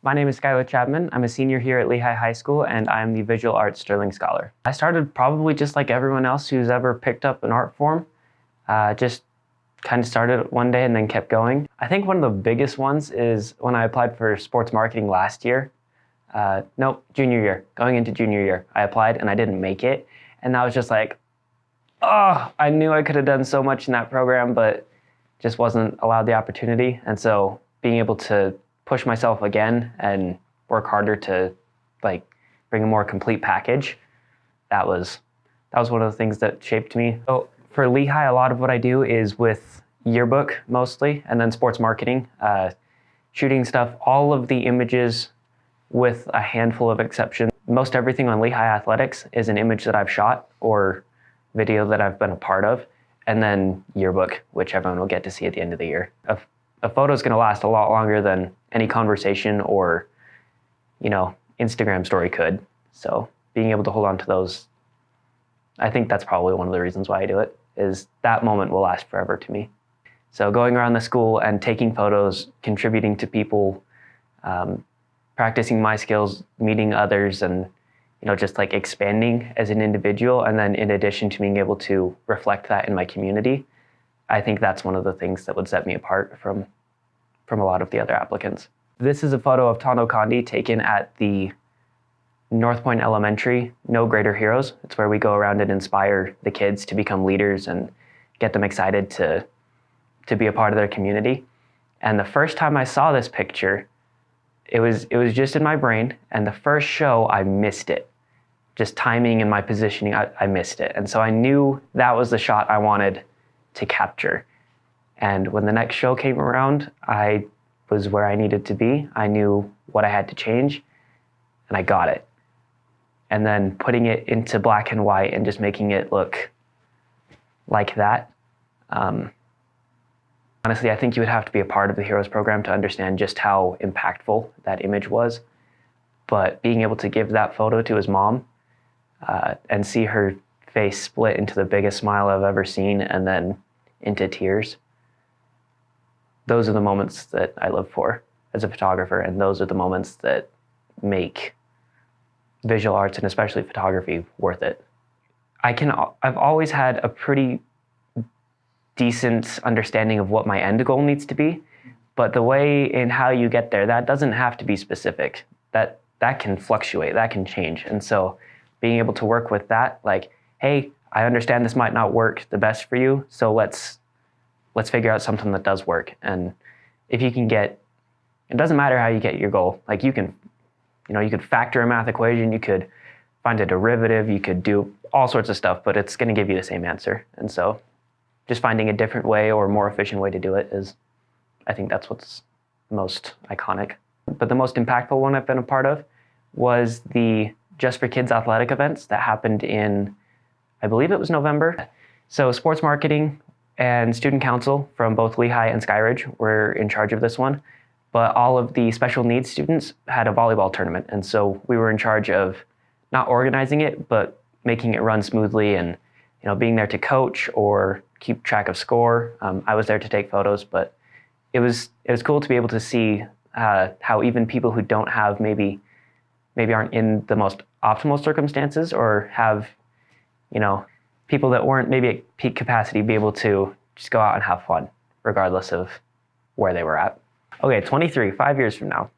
My name is Skyler Chapman. I'm a senior here at Lehi High School, and I'm the Visual Arts Sterling Scholar. I started probably just like everyone else who's ever picked up an art form. Just kind of started one day and then kept going. I think one of the biggest ones is when I applied for sports marketing last year. Junior year. Going into junior year, I applied and I didn't make it. And I was just like, oh, I knew I could have done so much in that program, but just wasn't allowed the opportunity. And so being able to push myself again and work harder to bring a more complete package, that was one of the things that shaped me. So for Lehi, a lot of what I do is with yearbook mostly, and then sports marketing, shooting stuff, all of the images with a handful of exceptions. Most everything on Lehi Athletics is an image that I've shot or video that I've been a part of, and then yearbook, which everyone will get to see at the end of the year. A photo is going to last a lot longer than any conversation or, Instagram story could. So being able to hold on to those, I think that's probably one of the reasons why I do it, is that moment will last forever to me. So going around the school and taking photos, contributing to people, practicing my skills, meeting others, and just expanding as an individual, and then in addition to being able to reflect that in my community, I think that's one of the things that would set me apart from a lot of the other applicants. This is a photo of Tano Kondi taken at the North Point Elementary No Greater Heroes. It's where we go around and inspire the kids to become leaders and get them excited to be a part of their community. And the first time I saw this picture, it was just in my brain, and the first show I missed it. Just timing and my positioning, I missed it. And so I knew that was the shot I wanted to capture. And when the next show came around, I was where I needed to be. I knew what I had to change, and I got it. And then putting it into black and white and just making it look like that. Honestly, I think you would have to be a part of the Heroes program to understand just how impactful that image was. But being able to give that photo to his mom and see her face split into the biggest smile I've ever seen and then into tears, those are the moments that I live for as a photographer, and those are the moments that make visual arts and especially photography worth it. I've always had a pretty decent understanding of what my end goal needs to be, but the way in how you get there, that doesn't have to be specific. That can fluctuate, that can change. And so being able to work with that, hey, I understand this might not work the best for you, so let's figure out something that does work. And if you can it doesn't matter how you get your goal. You could factor a math equation, you could find a derivative, you could do all sorts of stuff, but it's going to give you the same answer. And so just finding a different way or a more efficient way to do it I think that's what's most iconic. But the most impactful one I've been a part of was the Just for Kids athletic events that happened in, I believe it was November. So sports marketing and student council from both Lehi and Skyridge were in charge of this one, but all of the special needs students had a volleyball tournament. And so we were in charge of not organizing it, but making it run smoothly and being there to coach or keep track of score. I was there to take photos, but it was cool to be able to see how even people who don't have maybe aren't in the most optimal circumstances or have people that weren't maybe at peak capacity be able to just go out and have fun regardless of where they were at. Okay, 23, 5 years from now.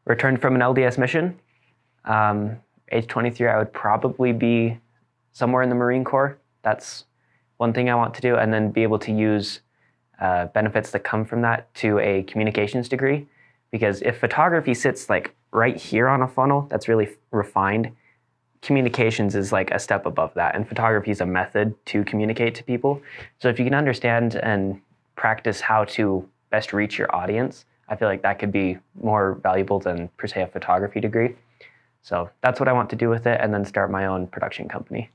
Returned from an LDS mission. Age 23, I would probably be somewhere in the Marine Corps. That's one thing I want to do, and then be able to use benefits that come from that to a communications degree. Because if photography sits right here on a funnel that's really refined, communications is a step above that, and photography is a method to communicate to people. So if you can understand and practice how to best reach your audience, I feel like that could be more valuable than per se a photography degree. So that's what I want to do with it, and then start my own production company.